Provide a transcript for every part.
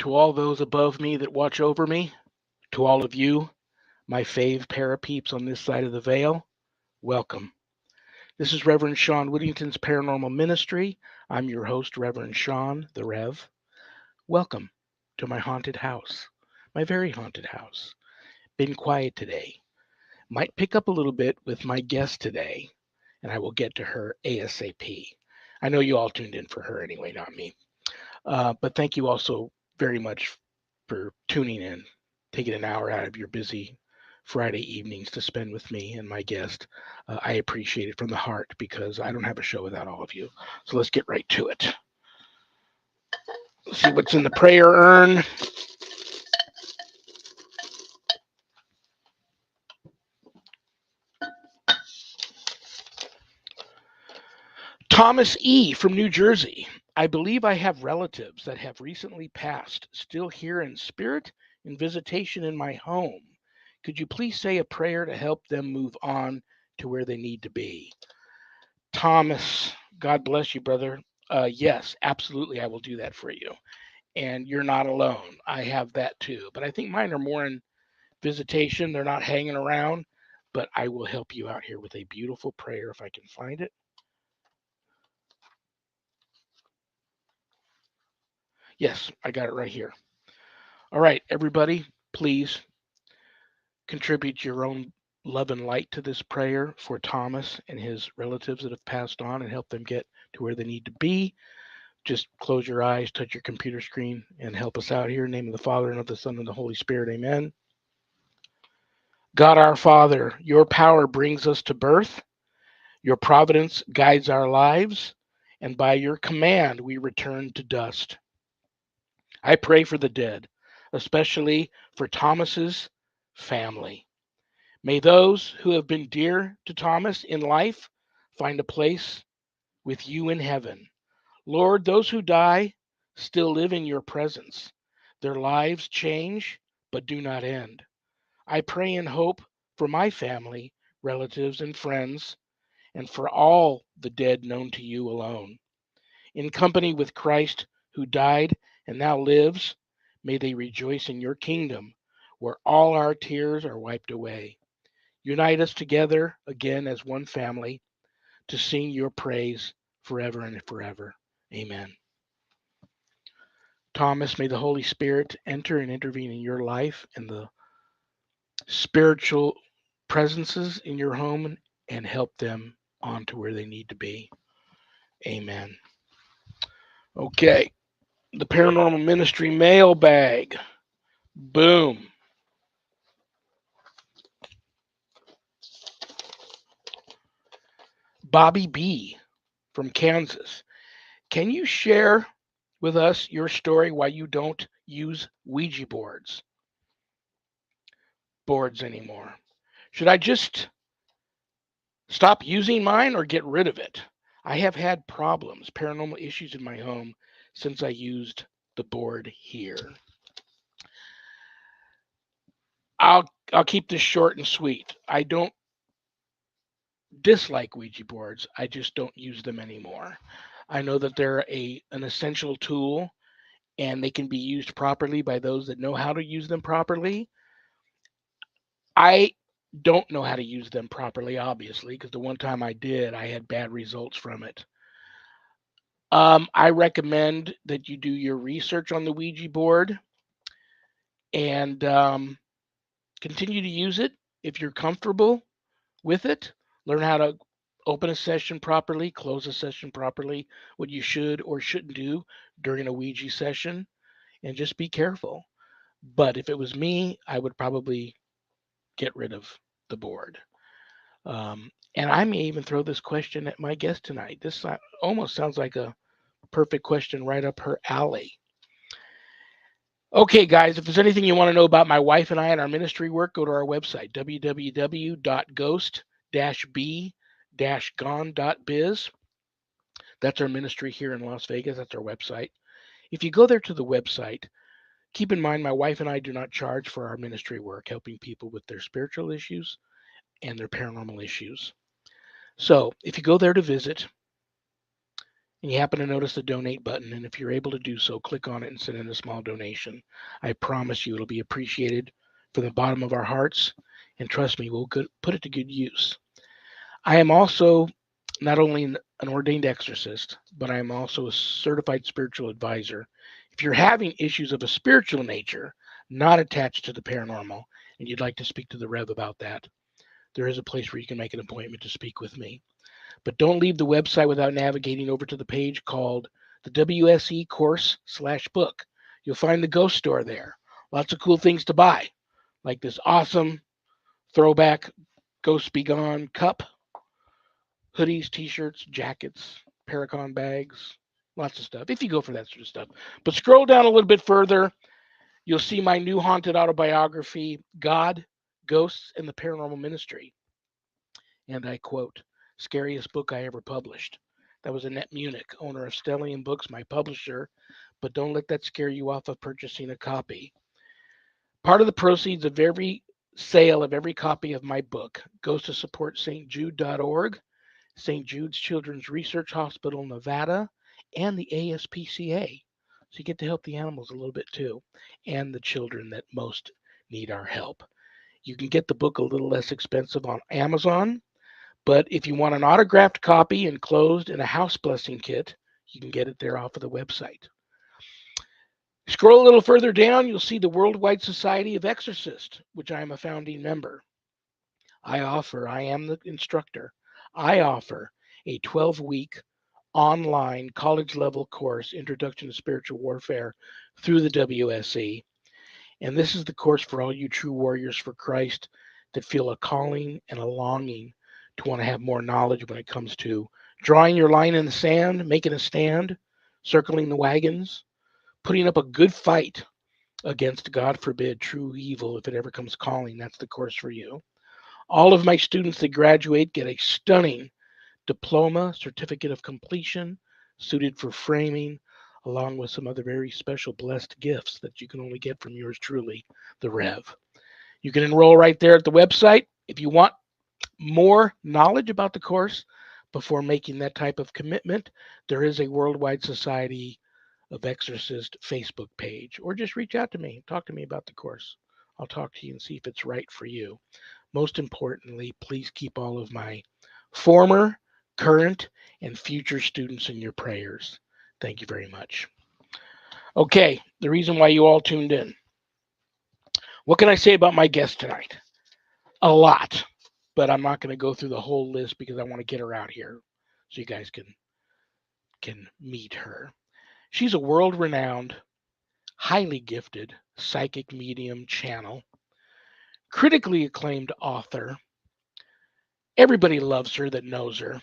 To all those above me that watch over me, to all of you, my fave parapeeps on this side of the veil, welcome. This is Reverend Shawn Whittington's Paranormal Ministry. I'm your host, Reverend Shawn, the Rev. Welcome to my haunted house, my very haunted house. Been quiet today. Might pick up a little bit with my guest today, and I will get to her ASAP. I know you all tuned in for her anyway, not me. But thank you also very much for tuning in, taking an hour out of your busy Friday evenings to spend with me and my guest. I appreciate it from the heart because I don't have a show without all of you. So let's get right to it. Let's see what's in the prayer urn. Thomas E. from New Jersey. I believe I have relatives that have recently passed, still here in spirit and visitation in my home. Could you please say a prayer to help them move on to where they need to be? Thomas, God bless you, brother. Yes, absolutely, I will do that for you. And you're not alone. I have that too. But I think mine are more in visitation. They're not hanging around. But I will help you out here with a beautiful prayer if I can find it. Yes, I got it right here. All right, everybody, please contribute your own love and light to this prayer for Thomas and his relatives that have passed on and help them get to where they need to be. Just close your eyes, touch your computer screen, and help us out here. In the name of the Father, and of the Son, and the Holy Spirit. Amen. God our Father, your power brings us to birth. Your providence guides our lives. And by your command, we return to dust. I pray for the dead, especially for Thomas's family. May those who have been dear to Thomas in life find a place with you in heaven. Lord, those who die still live in your presence. Their lives change, but do not end. I pray and hope for my family, relatives, and friends, and for all the dead known to you alone. In company with Christ, who died and now lives, may they rejoice in your kingdom, where all our tears are wiped away. Unite us together again as one family to sing your praise forever and forever. Amen. Thomas, may the Holy Spirit enter and intervene in your life and the spiritual presences in your home and help them on to where they need to be. Amen. Okay, the Paranormal Ministry mailbag. Boom. Bobby B. from Kansas. Can you share with us your story why you don't use Ouija boards anymore? Should I just stop using mine or get rid of it? I have had problems, paranormal issues in my home since I used the board here. I'll keep this short and sweet. I don't dislike Ouija boards. I just don't use them anymore. I know that they're an essential tool and they can be used properly by those that know how to use them properly. I don't know how to use them properly, obviously, because the one time I did, I had bad results from it. I recommend that you do your research on the Ouija board and continue to use it if you're comfortable with it. Learn how to open a session properly, close a session properly, what you should or shouldn't do during a Ouija session, and just be careful. But if it was me, I would probably get rid of the board. And I may even throw this question at my guest tonight. This almost sounds like a perfect question right up her alley. Okay, guys, if there's anything you want to know about my wife and I and our ministry work, go to our website, www.ghost-b-gone.biz. That's our ministry here in Las Vegas. That's our website. If you go there to the website, keep in mind my wife and I do not charge for our ministry work, helping people with their spiritual issues and their paranormal issues. So if you go there to visit and you happen to notice the donate button, and if you're able to do so, click on it and send in a small donation. I promise you it'll be appreciated from the bottom of our hearts, and trust me, we'll put it to good use. I am also not only an ordained exorcist, but I am also a certified spiritual advisor. If you're having issues of a spiritual nature, not attached to the paranormal, and you'd like to speak to the Rev about that, there is a place where you can make an appointment to speak with me. But don't leave the website without navigating over to the page called the WSE course/book. You'll find the ghost store there. Lots of cool things to buy, like this awesome throwback Ghost Be Gone cup, hoodies, t-shirts, jackets, Paracon bags, lots of stuff, if you go for that sort of stuff. But scroll down a little bit further, you'll see my new haunted autobiography, God, Ghosts, and the Paranormal Ministry. And I quote, scariest book I ever published. That was Annette Munich, owner of Stellium Books, my publisher, but don't let that scare you off of purchasing a copy. Part of the proceeds of every sale of every copy of my book goes to support stjude.org, St. Jude's Children's Research Hospital, Nevada, and the ASPCA. So you get to help the animals a little bit too, and the children that most need our help. You can get the book a little less expensive on Amazon, but if you want an autographed copy enclosed in a house blessing kit, you can get it there off of the website. Scroll a little further down, you'll see the Worldwide Society of Exorcists, which I am a founding member. I am the instructor. I offer a 12-week online college level course, Introduction to Spiritual Warfare, through the WSE. And this is the course for all you true warriors for Christ that feel a calling and a longing to want to have more knowledge when it comes to drawing your line in the sand, making a stand, circling the wagons, putting up a good fight against, God forbid, true evil if it ever comes calling. That's the course for you. All of my students that graduate get a stunning diploma, certificate of completion, suited for framing, along with some other very special blessed gifts that you can only get from yours truly, the Rev. You can enroll right there at the website. If you want more knowledge about the course before making that type of commitment, there is a Worldwide Society of Exorcist Facebook page, or just reach out to me, talk to me about the course. I'll talk to you and see if it's right for you. Most importantly, please keep all of my former, current, and future students in your prayers. Thank you very much. Okay, the reason why you all tuned in. What can I say about my guest tonight? A lot, but I'm not going to go through the whole list because I want to get her out here so you guys can meet her. She's a world-renowned, highly gifted psychic medium channel, critically acclaimed author. Everybody loves her that knows her.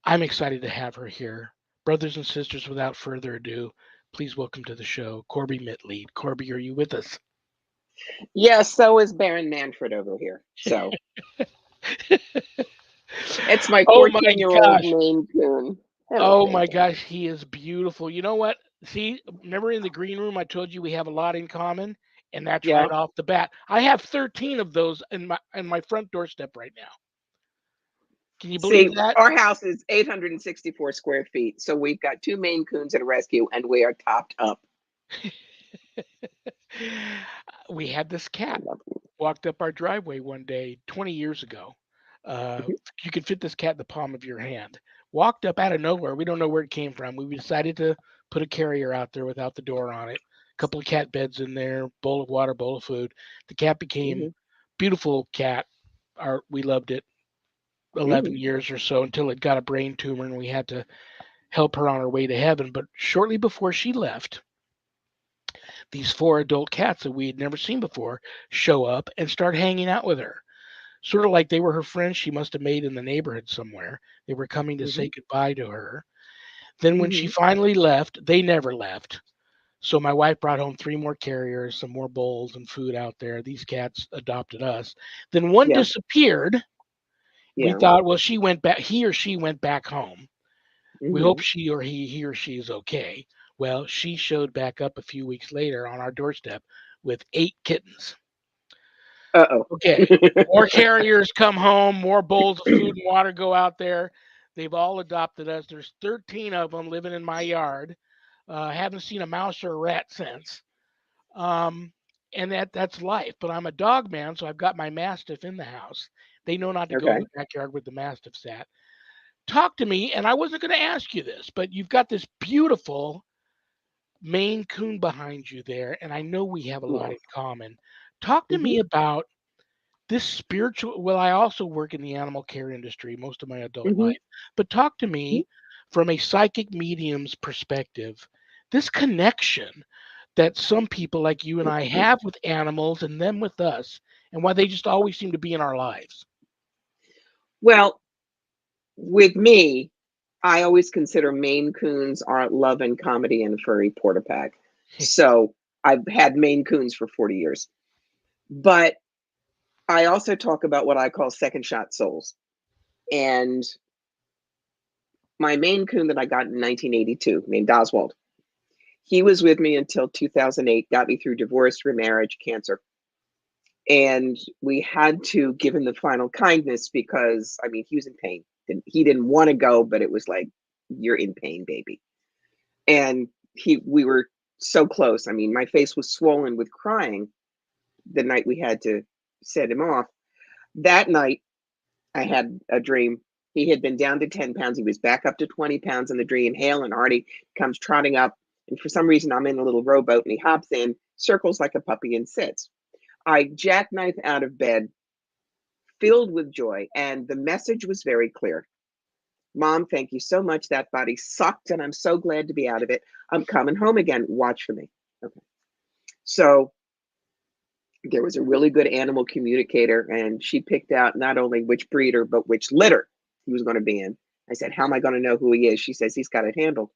I'm excited to have her here. Brothers and sisters, without further ado, please welcome to the show, Corby Mitlead. Corby, are you with us? Yes, so is Baron Manfred over here. So it's my Oh my 14-year-old gosh. Maine Coon. Hello, Oh my baby. gosh, he is beautiful. You know what? See, remember in the green room I told you we have a lot in common, and that's Yeah. right off the bat. I have 13 of those in my front doorstep right now. Can you believe See, that? our house is 864 square feet, so we've got 2 Maine Coons and a rescue, and we are topped up. We had this I cat love you. walked up our driveway one day 20 years ago. Uh, Mhm, you could fit this cat in the palm of your hand. Walked up out of nowhere. We don't know where it came from. We decided to put a carrier out there without the door on it. A couple of cat beds in there, bowl of water, bowl of food. The cat became mhm, beautiful cat. We loved it 11 mhm. years or so until it got a brain tumor and we had to help her on her way to heaven. But shortly before she left, these 4 adult cats that we had never seen before show up and start hanging out with her. Sort of like they were her friends she must have made in the neighborhood somewhere. They were coming to say Mhm, goodbye to her. Then when she mhm. finally left, they never left. So my wife brought home 3 more carriers, some more bowls and food out there. These cats adopted us. Then one Yeah, disappeared. We yeah. thought, well, he or she went back home. We hope Mhm. he or she is okay. Well, she showed back up a few weeks later on our doorstep with 8 kittens. Uh-oh. Okay, more carriers come home, more bowls of food and water go out there. They've all adopted us. There's 13 of them living in my yard. Haven't seen a mouse or a rat since. Um, and that's life. But I'm a dog man, so I've got my mastiff in the house. They know not to go in Okay. the backyard with the mastiff's at. Talk to me, and I wasn't going to ask you this, but you've got this beautiful Maine Coon behind you there, and I know we have a lot Yeah. in common. Talk to Hmm. me about this spiritual. Well, I also work in the animal care industry most of my adult Hmm. life, but talk to me from a psychic medium's perspective. This connection that some people like you and I have with animals and them with us, and why they just always seem to be in our lives. Well, with me, I always consider Maine Coons are love and comedy and furry porta pack. So I've had Maine Coons for 40 years. But I also talk about what I call second shot souls. And my Maine Coon that I got in 1982, named Oswald, he was with me until 2008, got me through divorce, remarriage, cancer. And we had to give him the final kindness because, I mean, he was in pain. He didn't want to go, but it was like, you're in pain, baby. And we were so close. I mean, my face was swollen with crying the night we had to set him off. That night, I had a dream. He had been down to 10 pounds. He was back up to 20 pounds in the dream. Hale and Artie comes trotting up. And for some reason, I'm in a little rowboat and he hops in, circles like a puppy, and sits. I jackknife out of bed, filled with joy. And the message was very clear. Mom, thank you so much. That body sucked, and I'm so glad to be out of it. I'm coming home again. Watch for me. Okay. So there was a really good animal communicator, and she picked out not only which breeder, but which litter he was going to be in. I said, how am I going to know who he is? She says, he's got it handled.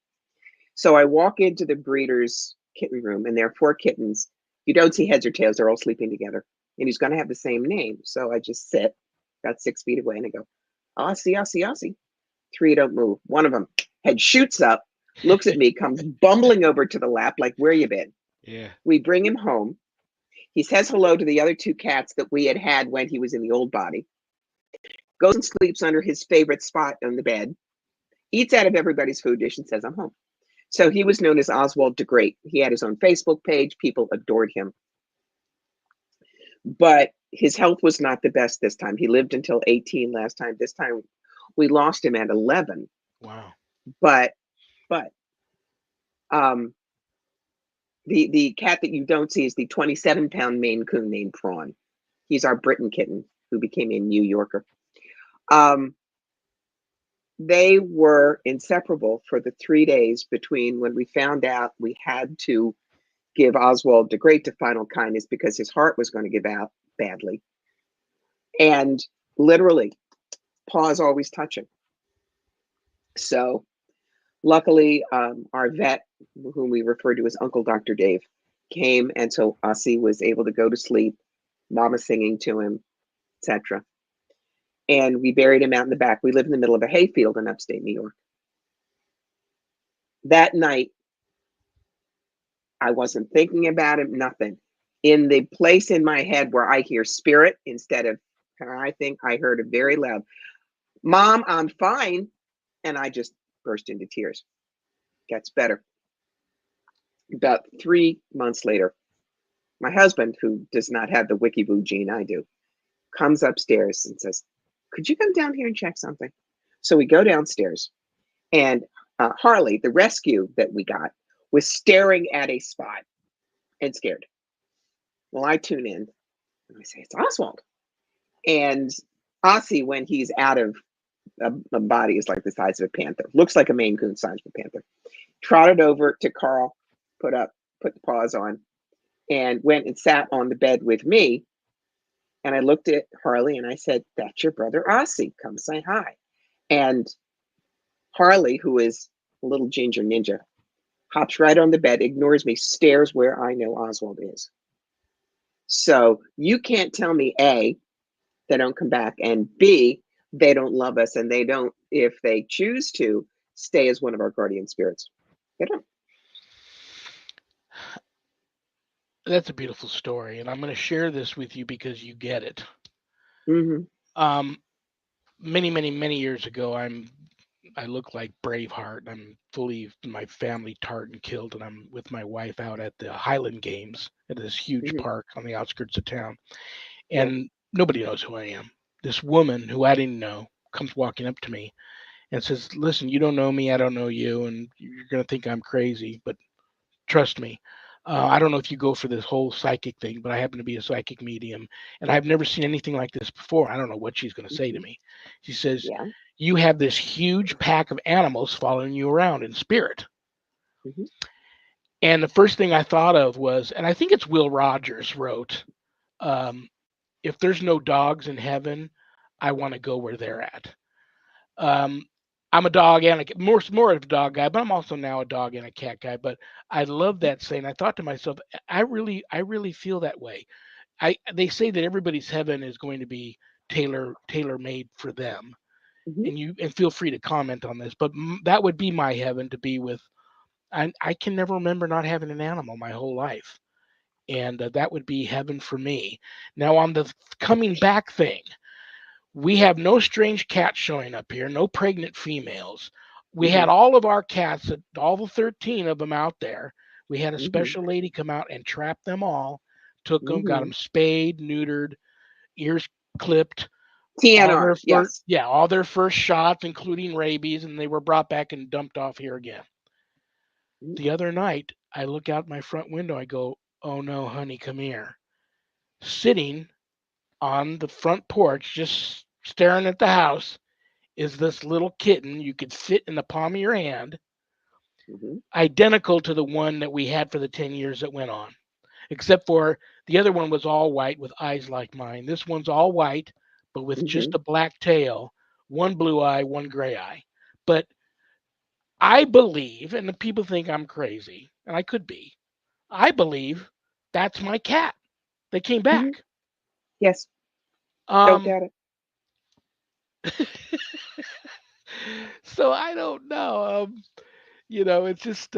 So I walk into the breeder's kitten room, and there are four kittens. You don't see heads or tails. They're all sleeping together. And he's going to have the same name. So I just sit about 6 feet away, and I go, Aussie, Aussie, Aussie. Three don't move. One of them head shoots up, looks at me, comes bumbling over to the lap, like, where you been? Yeah. We bring him home. He says hello to the other two cats that we had had when he was in the old body, goes and sleeps under his favorite spot on the bed, eats out of everybody's food dish, and says, I'm home. So he was known as Oswald the Great. He had his own Facebook page. People adored him. But his health was not the best this time. He lived until 18 last time. This time we lost him at 11. Wow. But, but, um, the cat that you don't see is the 27-pound Maine Coon named Prawn. He's our Britain kitten who became a New Yorker. Um, they were inseparable for the 3 days between when we found out we had to give Oswald the Great to final kindness because his heart was going to give out badly. And literally, paws always touching. So luckily, our vet, whom we refer to as Uncle Dr. Dave, came, and so Ossie was able to go to sleep, mama singing to him, etc. And we buried him out in the back. We live in the middle of a hayfield in upstate New York. That night, I wasn't thinking about him, nothing. In the place in my head where I hear spirit instead of, I think I heard a very loud, Mom, I'm fine. And I just burst into tears. Gets better. About 3 months later, my husband, who does not have the wiki-boo gene I do, comes upstairs and says, could you come down here and check something? So we go downstairs, and Harley, the rescue that we got, was staring at a spot and scared. Well, I tune in and I say, it's Oswald. And Ossie, when he's out of a body, is like the size of a panther, looks like a Maine Coon size of a panther. Trotted over to Carl, put the paws on, and went and sat on the bed with me. And I looked at Harley and I said, that's your brother Ossie. Come say hi. And Harley, who is a little ginger ninja, hops right on the bed, ignores me, stares where I know Oswald is. So you can't tell me A, they don't come back, and B, they don't love us, and they don't, if they choose to, stay as one of our guardian spirits. They don't. That's a beautiful story, and I'm going to share this with you because you get it. Mm-hmm. Um, many, many, many years ago, I'm I look like Braveheart. And I'm fully my family tartan killed, and I'm with my wife out at the Highland Games at this huge Hmm. park on the outskirts of town, Yeah. and nobody knows who I am. This woman who I didn't know comes walking up to me and says, "Listen, you don't know me, I don't know you, and you're gonna think I'm crazy, but trust me. I don't know if you go for this whole psychic thing, but I happen to be a psychic medium, and I've never seen anything like this before. I don't know what she's going to say to Hmm. me." She says, Yeah. "You have this huge pack of animals following you around in spirit." Hmm. And the first thing I thought of was, and I think it's Will Rogers wrote, um, "If there's no dogs in heaven, I want to go where they're at." Um, I'm a dog and more of a dog guy, but I'm also now a dog and a cat guy. But I love that saying. I thought to myself, I really feel that way. They say that everybody's heaven is going to be tailor made for them, Hmm. and feel free to comment on this. But that would be my heaven to be with. I can never remember not having an animal my whole life, and that would be heaven for me. Now on the coming back thing, we have no strange cats showing up here, no pregnant females. We Hmm. had all of our cats, all the 13 of them out there. We had a Hmm. special lady come out and trap them all, took them, got Hmm. them spayed, neutered, ears clipped, all TNR. their first, Yes. yeah, all their first shots, including rabies, and they were brought back and dumped off here again. Mhm. The other night, I look out my front window, I go, "Oh no, honey, come here." Sitting on the front porch, just staring at the house, is this little kitten you could fit in the palm of your hand, Mhm. identical to the one that we had for the 10 years that went on, except for the other one was all white with eyes like mine. This one's all white, but with just Mhm. a black tail, one blue eye, one gray eye. But I believe, and the people think I'm crazy, and I could be, I believe that's my cat. They came Mhm. back. Yes. Don't Um, doubt it. so I don't know. It's just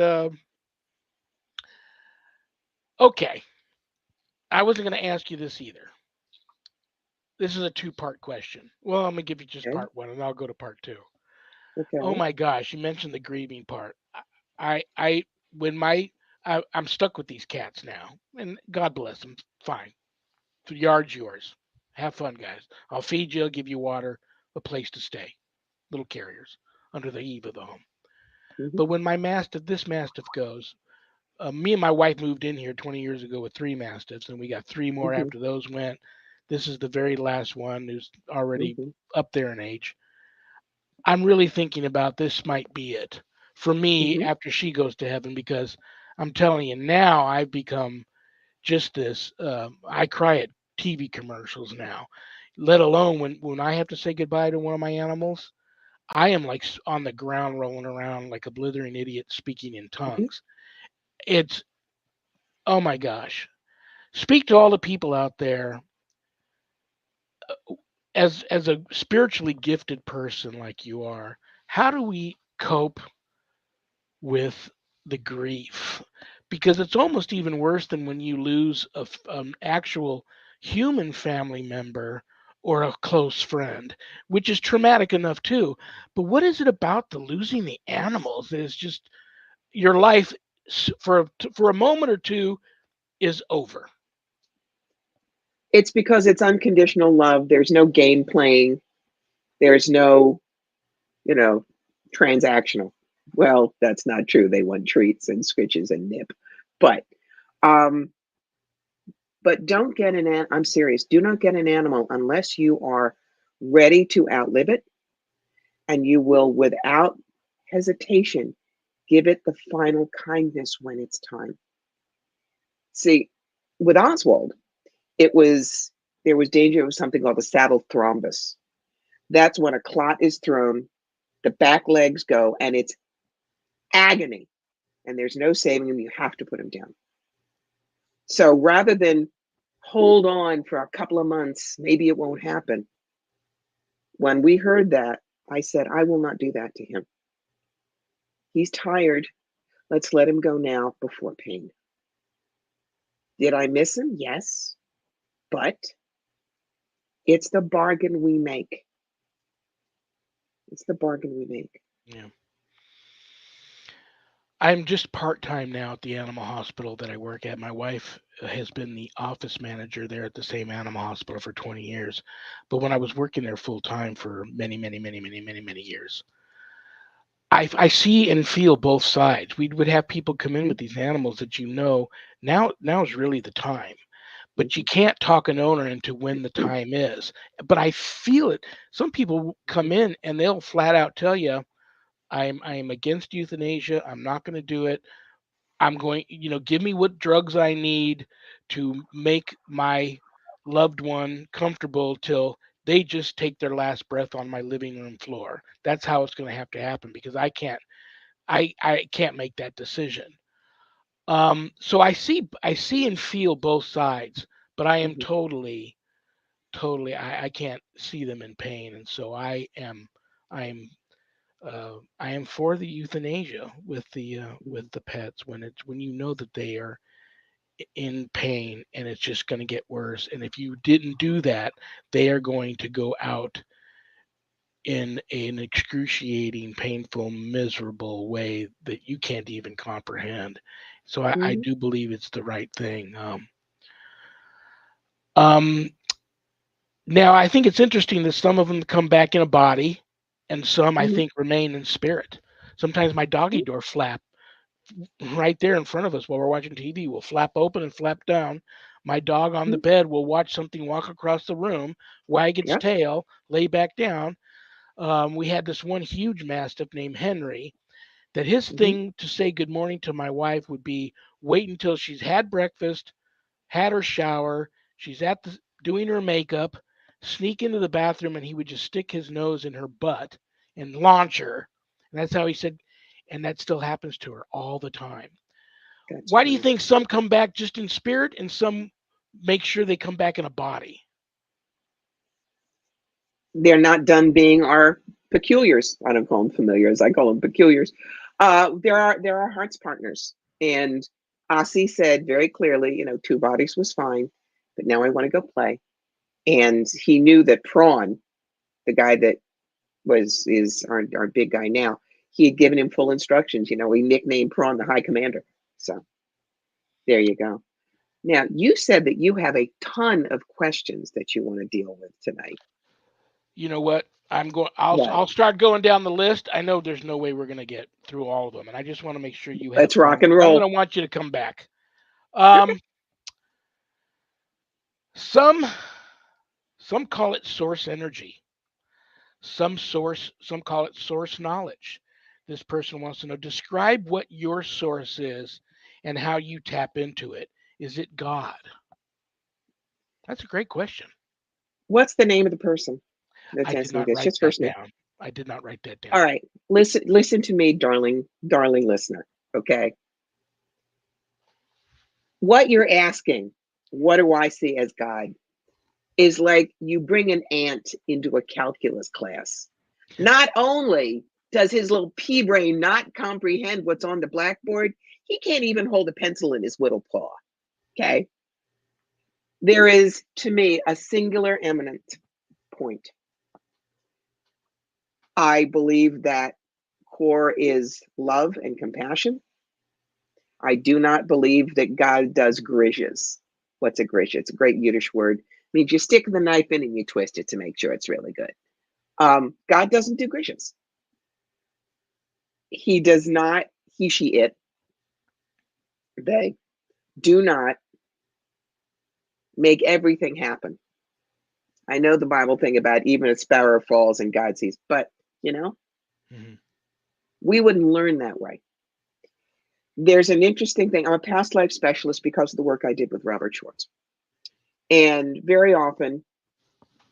okay. I wasn't going to ask you this either. This is a two-part question. Well, I'm going to give you just Okay. part one, and I'll go to part two. Oh Okay. my gosh, you mentioned the grieving part. I when my I'm stuck with these cats now, and God bless them. Fine, the yard's yours. Have fun, guys. I'll feed you. I'll give you water, a place to stay. Little carriers under the eave of the home. Mhm. But when this mastiff goes, me and my wife moved in here 20 years ago with three mastiffs, and we got three more Mhm. after those went. This is the very last one who's already Mhm. up there in age. I'm really thinking about this might be it for me Mhm. after she goes to heaven because I'm telling you now I've become just this. I cry at TV commercials now, let alone when I have to say goodbye to one of my animals. I am like on the ground rolling around like a blithering idiot speaking in Mhm. tongues. It's oh my gosh. Speak to all the people out there as a spiritually gifted person like you are. How do we cope with the grief? Because it's almost even worse than when you lose an actual human family member or a close friend, which is traumatic enough too. But what is it about the losing the animals that is just your life for a moment or two is over? It's because it's unconditional love. There's no game playing. There's no, you know, transactional. Well, that's not true. They want treats and scritches and nip. But um but don't get I'm serious. Do not get an animal unless you are ready to outlive it, and you will without hesitation give it the final kindness when it's time. See, with Oswald, it was there was danger of something called a saddle thrombus. That's when a clot is thrown, the back legs go, and it's agony, and there's no saving him. You have to put him down. So rather than hold on for a couple of months, maybe it won't happen. When we heard that, I said, I will not do that to him. He's tired. Let's let him go now before pain. Did I miss him? Yes. But it's the bargain we make. It's the bargain we make. Yeah. I'm just part-time now at the animal hospital that I work at. My wife has been the office manager there at the same animal hospital for 20 years. But when I was working there full time for many, many, many, many, many, many years, I see and feel both sides. We would have people come in Mhm, with these animals that now is really the time. But you mhm, can't talk an owner into when the time is. But I feel it. Some people come in and they'll flat out tell you, I'm against euthanasia. I'm not going to do it. I'm going, give me what drugs I need to make my loved one comfortable till they just take their last breath on my living room floor. That's how it's going to happen because I can't make that decision. So I see and feel both sides, but I am mhm, totally I can't see them in pain, and so I am I am for the euthanasia mhm, with the pets when you know that they are in pain and it's just going to get worse. And if you didn't do that, they are going to go out in an excruciating, painful, miserable way that you can't even comprehend. So I mhm, do believe it's the right thing. Um, Now, I think it's interesting that some of them come back in a body and some I mhm, think remain in spirit. Sometimes my doggy mhm. door flap right there in front of us while we're watching TV will flap open and flap down. My dog on the Mhm. bed will watch something walk across the room, wag its Yep. tail, lay back down. We had this one huge mastiff named Henry that his Mhm. thing to say good morning to my wife would be wait until she's had breakfast, had her shower, she's doing her makeup, sneak into the bathroom, and he would just stick his nose in her butt and launch her. And that's how he said, and that still happens to her all the time. That's Why do you funny. think some come back just in spirit and some make sure they come back in a body? They're not done being our peculiars. I don't call them familiars. I call them peculiars. There are hearts partners, and Ossie said very clearly, two bodies was fine, but now I want to go play. And he knew that Prawn, the guy that is our big guy now, he had given him full instructions. We nicknamed Prawn the High Commander. So there you go. Now you said that you have a ton of questions that you want to deal with tonight. You know what? I'm going. What? I'll start going down the list. I know there's no way we're going to get through all of them, and I just want to make sure you have Let's rock some. and I'm roll. going to want you to come back. Okay. Um, some some call it source energy. Some call it source knowledge. This person wants to know describe what your source is and how you tap into it. Is it God? That's a great question. What's the name of the person that's I did asking not this? write Just that first name. down. I did not write that All down. right. Listen to me, darling listener. Okay. What you're asking, what do I see as God, is like you bring an ant into a calculus class. Not only does his little pea brain not comprehend what's on the blackboard, he can't even hold a pencil in his little paw. Okay. There is, to me, a singular eminent point. I believe that core is love and compassion. I do not believe that God does grishes. What's a grish? It's a great Yiddish word. It means you stick the knife in and you twist it to make sure it's really good. God doesn't do grishes. He does not, he, she, it, they do not make everything happen. I know the Bible thing about even a sparrow falls and God sees, but you know, Mhm. we wouldn't learn that way. There's an interesting thing. I'm a past life specialist because of the work I did with Robert Schwartz. And very often,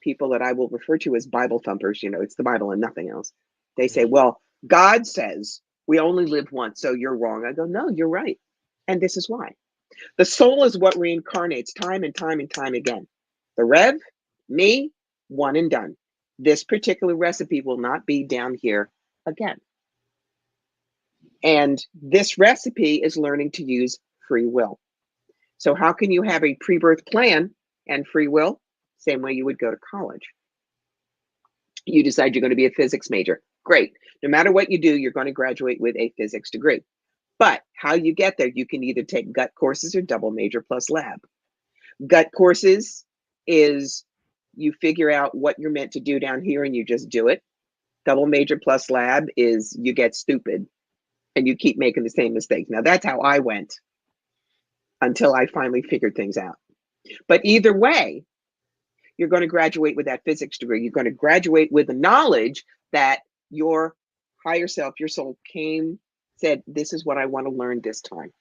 people that I will refer to as Bible thumpers, it's the Bible and nothing else. They say, Mhm. well, God says we only live once, so you're wrong. I go, no, you're right. And this is why. The soul is what reincarnates time and time and time again. The Rev, me, one and done. This particular recipe will not be down here again. And this recipe is learning to use free will. So, how can you have a pre birth plan and free will? Same way you would go to college. You decide you're going to be a physics major. Great. No matter what you do, you're going to graduate with a physics degree. But how you get there, you can either take gut courses or double major plus lab. Gut courses is you figure out what you're meant to do down here and you just do it. Double major plus lab is you get stupid and you keep making the same mistakes. Now, that's how I went until I finally figured things out. But either way, you're going to graduate with that physics degree. You're going to graduate with the knowledge that your higher self, your soul came, said, this is what I want to learn this time.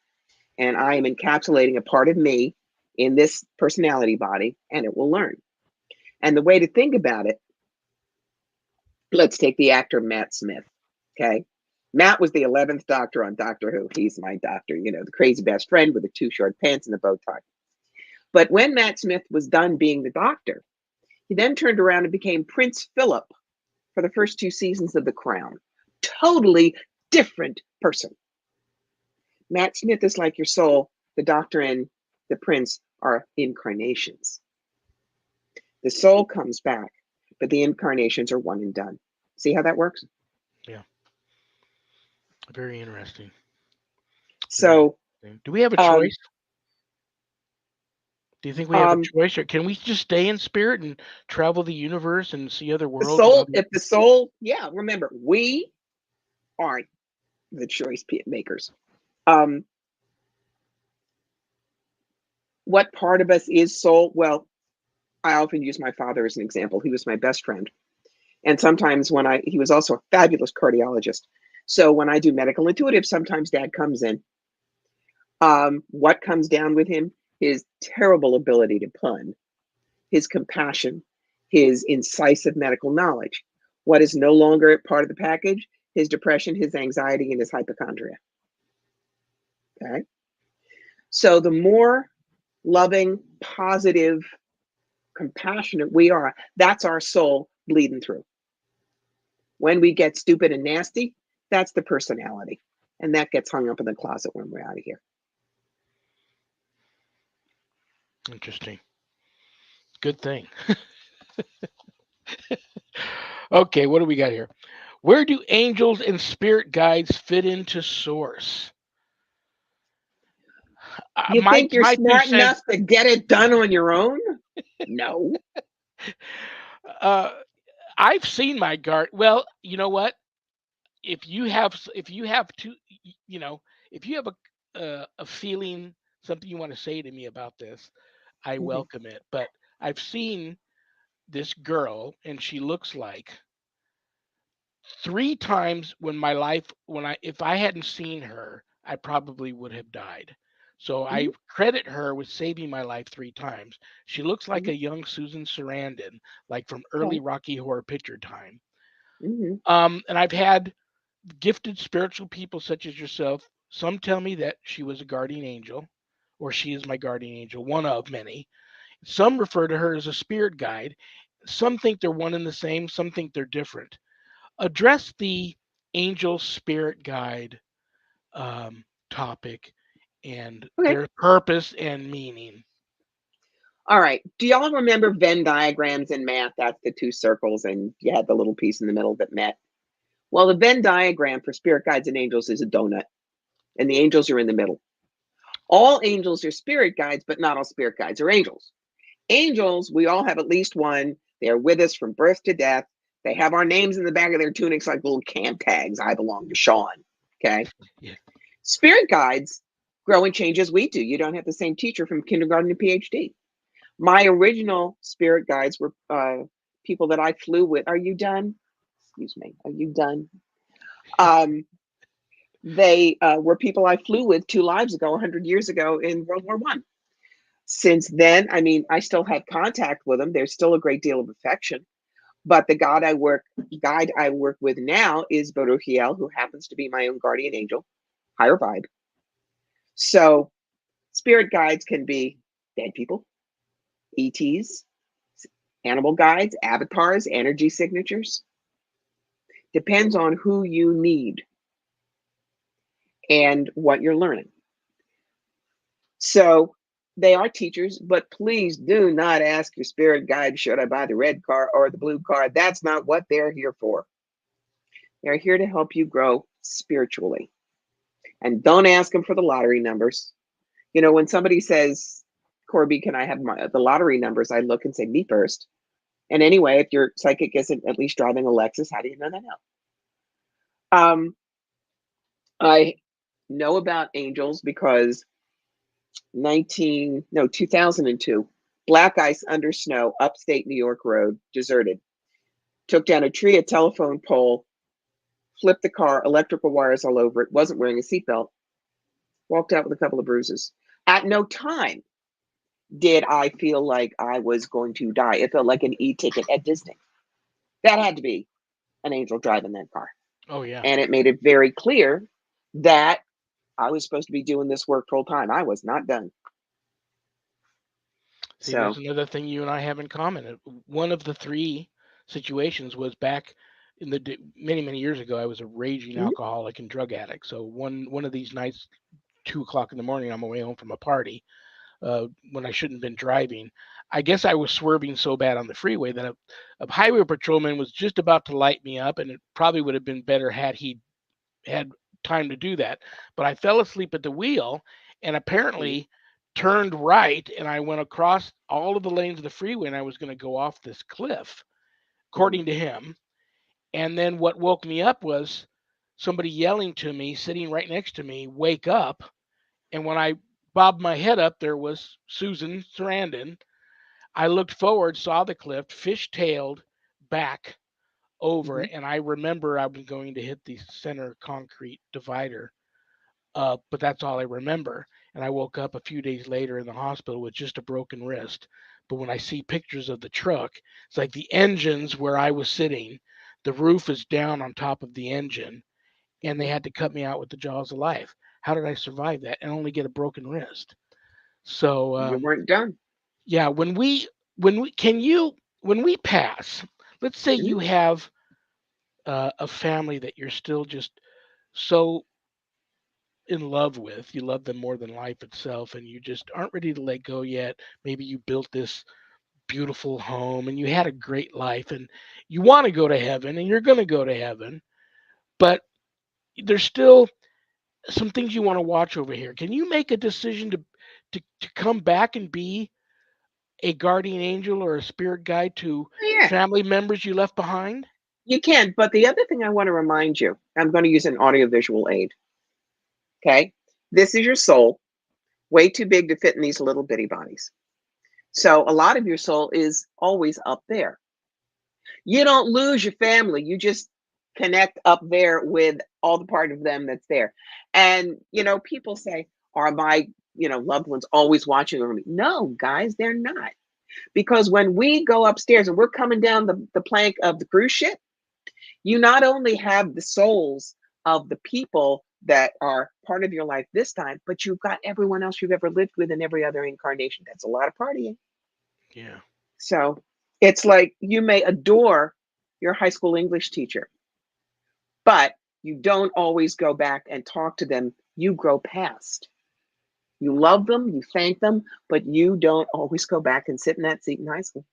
And I am encapsulating a part of me in this personality body, and it will learn. And the way to think about it, let's take the actor Matt Smith. Okay. Matt was the 11th Doctor on Doctor Who. He's my doctor, you know, the crazy best friend with the too short pants and the bow tie. But when Matt Smith was done being the Doctor, he then turned around and became Prince Philip for the first 2 seasons of The Crown. Totally different person. Matt Smith is like your soul. The Doctor and the Prince are incarnations. The soul comes back, but the incarnations are one and done. See how that works? Yeah. Very interesting. Very So, interesting. Do we have a um, choice? Do you think we have a um, choice, or can we just stay in spirit and travel the universe and see other the worlds and soul, other? if the soul, yeah, remember, we aren't the choice makers. Um, what part of us is soul? Well, I often use my father as an example. He was my best friend. And sometimes he was also a fabulous cardiologist. So when I do medical intuitive, sometimes dad comes in. What comes down with him? His terrible ability to pun, his compassion, his incisive medical knowledge. What is no longer part of the package? His depression, his anxiety, and his hypochondria. Okay. So the more loving, positive, compassionate we are, that's our soul bleeding through. When we get stupid and nasty, that's the personality. And that gets hung up in the closet when we're out of here. Interesting. Good thing. Okay, what do we got here? Where do angels and spirit guides fit into source? You My think you're my two smart cents. enough to get it done on your own? No. Uh, I've seen my guard. Well, you know what? If you have you know, if you have a feeling, something you want to say to me about this, I Mhm. welcome it. But I've seen this girl, and she looks like three times when my life when I if I hadn't seen her, I probably would have died. So I Mhm. credit her with saving my life three times. She looks like Mhm. a young Susan Sarandon, like from early Okay. Rocky Horror Picture Time. Mhm. And I've had gifted spiritual people such as yourself. Some tell me that she was a guardian angel, or she is my guardian angel, one of many. Some refer to her as a spirit guide. Some think they're one and the same. Some think they're different. Address the angel spirit guide topic and Okay. their purpose and meaning. All right. Do y'all remember Venn diagrams in math? That's the two circles, and you had the little piece in the middle that met. Well, the Venn diagram for spirit guides and angels is a donut, and the angels are in the middle. All angels are spirit guides, but not all spirit guides are angels. Angels, we all have at least one. They're with us from birth to death. They have our names in the back of their tunics like little camp tags. I belong to Shawn. Okay. Yeah. Spirit guides grow and change as we do. You don't have the same teacher from kindergarten to PhD. My original spirit guides were people that I flew with. Are you done? Excuse me. Are you done? Um, they were people I flew with 2 lives ago, 100 years ago in World War One. Since then, I mean, I still have contact with them. There's still a great deal of affection. But the guide I work with now is Baruchiel, who happens to be my own guardian angel, higher vibe. So spirit guides can be dead people, ETs, animal guides, avatars, energy signatures. Depends on who you need and what you're learning. So they are teachers, but please do not ask your spirit guide, should I buy the red car or the blue car? That's not what they're here for. They're here to help you grow spiritually. And don't ask them for the lottery numbers. When somebody says, Corby, can I have the lottery numbers? I look and say, me first. And anyway, if your psychic isn't at least driving a Lexus, how do you know that now? I know about angels because 2002, black ice under snow, upstate New York road, deserted. Took down a tree, a telephone pole, flipped the car, electrical wires all over it, wasn't wearing a seatbelt, walked out with a couple of bruises. At no time did I feel like I was going to die. It felt like an e-ticket at Disney. That had to be an angel driving that car. Oh yeah. And it made it very clear that I was supposed to be doing this work full time. I was not done. See, there's So, another thing you and I have in common. One of the three situations was back in many many years ago. I was a raging mhm, alcoholic and drug addict. So one of these nights, 2 o'clock in the morning, on my way home from a party, when I shouldn't have been driving. I guess I was swerving so bad on the freeway that a highway patrolman was just about to light me up, and it probably would have been better had he had time to do that. But I fell asleep at the wheel and mhm, apparently turned right, and I went across all of the lanes of the freeway, and I was going to go off this cliff, mhm, according to him. And then what woke me up was somebody yelling to me, sitting right next to me, "Wake up." And when I bobbed my head up, there was Susan Sarandon. I looked forward, saw the cliff, fish-tailed back over, mhm. and I remember I was going to hit the center concrete divider. But that's all I remember. And I woke up a few days later in the hospital with just a broken wrist. But when I see pictures of the truck, it's like the engines where I was sitting, the roof is down on top of the engine, and they Mhm. had to cut me out with the jaws of life. How did I survive that and only get a broken wrist? So You weren't done. yeah, when we pass, let's say Mhm. you have a family that you're still just so in love with, you love them more than life itself, and you just aren't ready to let go yet. Maybe you built this beautiful home and you had a great life, and you want to go to heaven, and you're going to go to heaven, but there's still some things you want to watch over here. Can you make a decision to come back and be a guardian angel or a spirit guide to Oh, yeah, family members you left behind? you can. But the other thing I want to remind you, I'm going to use an audiovisual aid. Okay. This is your soul, way too big to fit in these little bitty bodies. So a lot of your soul is always up there. You don't lose your family. You just connect up there with all the part of them that's there. And, people say, are my, loved ones always watching over me? No, guys, they're not. Because when we go upstairs and we're coming down the plank of the cruise ship, you not only have the souls of the people that are part of your life this time, but you've got everyone else you've ever lived with in every other incarnation. That's a lot of partying. Yeah. So it's like you may adore your high school English teacher, but you don't always go back and talk to them. You grow past. You love them, you thank them, but you don't always go back and sit in that seat in high school.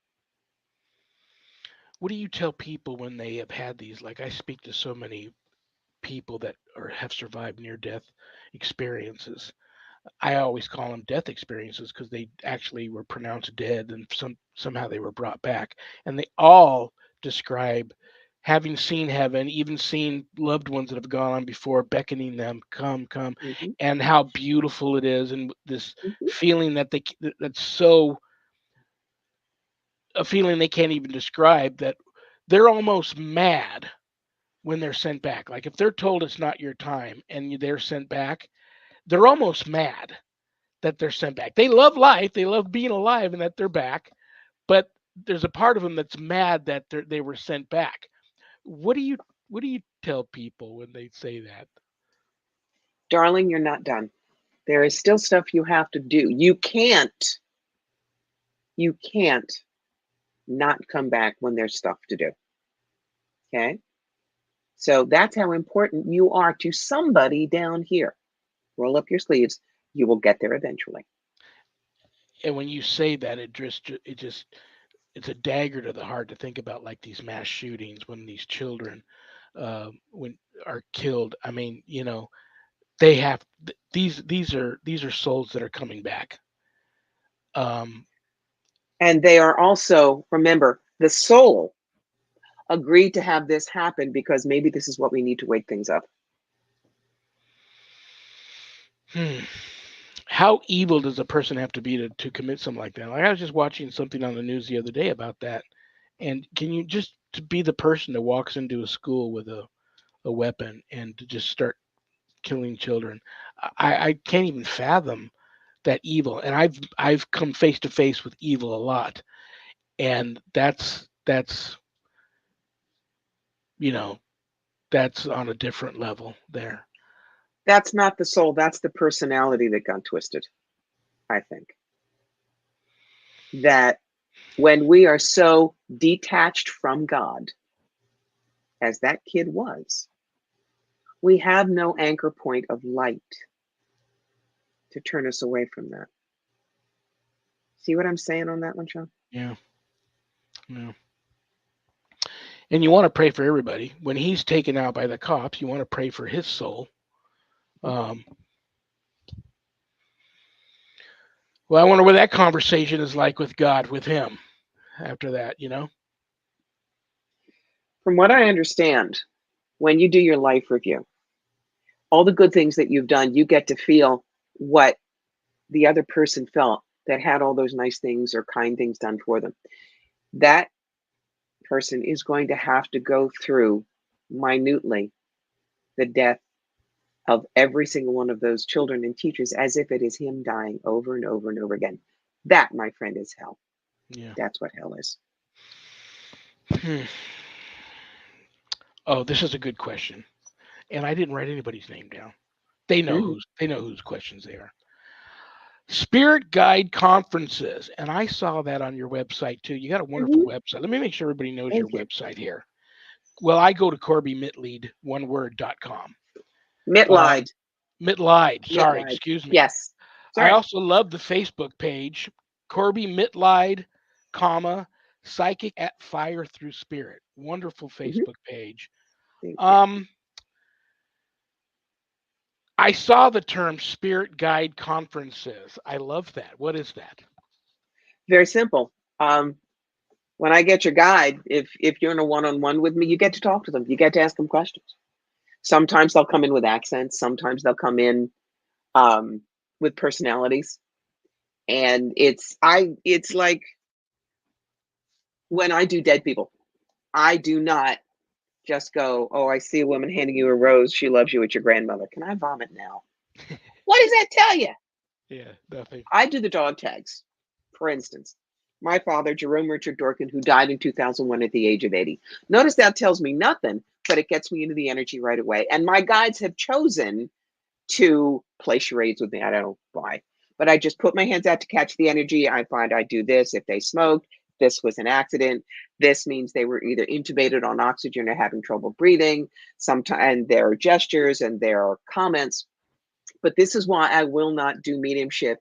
What do you tell people when they have had these? Like, I speak to so many people that have survived near death experiences. I always call them death experiences because they actually were pronounced dead and somehow they were brought back. And they all describe having seen heaven, even seen loved ones that have gone on before, beckoning them, come, come, Hmm. and how beautiful it is, and this Hmm. feeling that's so a feeling they can't even describe, that they're almost mad when they're sent back. Like if they're told it's not your time and they're sent back, they're almost mad that they're sent back. They love life, they love being alive and that they're back, but there's a part of them that's mad that they were sent back. What do you what do you tell people when they say that? Darling, you're not done. There is still stuff you have to do. You can't not come back when there's stuff to do. Okay. So that's how important you are to somebody down here. Roll up your sleeves. You will get there eventually. And when you say that, it's a dagger to the heart to think about like these mass shootings when these children when are killed. I mean, they have these are souls that are coming back. Um, And they are also, remember, the soul agreed to have this happen because maybe this is what we need to wake things up. hmm. How evil does a person have to be to commit something like that? Like I was just watching something on the news the other day about that. And can you just to be the person that walks into a school with a weapon and to just start killing children? I can't even fathom that evil. And I've come face to face with evil a lot. And that's you know, that's on a different level there. That's not the soul, that's the personality that got twisted, I think. That when we are so detached from God, as that kid was, we have no anchor point of light to turn us away from that. See what I'm saying on that one, Sean? Yeah. Yeah. And you want to pray for everybody. When he's taken out by the cops, you want to pray for his soul. Um, well, I wonder what that conversation is like with God, with him after that. From what I understand, when you do your life review, all the good things that you've done, you get to feel what the other person felt that had all those nice things or kind things done for them. That person is going to have to go through minutely the death of every single one of those children and teachers as if it is him dying over and over and over again. That, my friend, is hell. Yeah. That's what hell is. Hmm. Oh, this is a good question. And I didn't write anybody's name down. Mm-hmm. They know whose questions they are. Spirit guide conferences. And I saw that on your website too. You got a wonderful Mm-hmm. website. Let me make sure everybody knows your Thank you. website here. Well, I go to CorbyMitlead, one word.com. Mitleid. Um, Mitleid, sorry, Mitleid. excuse me. Yes. It's all I right. also love the Facebook page, Corby Mitleid, comma, Psychic at Fire Through Spirit. Wonderful Mm-hmm. Facebook page. Thank you. Um, I saw the term Spirit Guide Conferences. I love that. What is that? Very simple. When I get your guide, if you're in a one-on-one with me, you get to talk to them. You get to ask them questions. Sometimes they'll come in with accents. Sometimes they'll come in um, with personalities, and it's like when I do dead people, I do not just go, oh, I see a woman handing you a rose. She loves you. It's your grandmother. Can I vomit now? What does that tell you? Yeah, nothing. I do the dog tags. For instance, my father, Jerome Richard Dorkin, who died in 2001 at the age of 80. Notice that tells me nothing, but it gets me into the energy right away. And my guides have chosen to play charades with me. I don't know why, but I just put my hands out to catch the energy. I find I do this. If they smoked, this was an accident. This means they were either intubated on oxygen or having trouble breathing. Sometimes there are gestures and there are comments. But this is why I will not do mediumship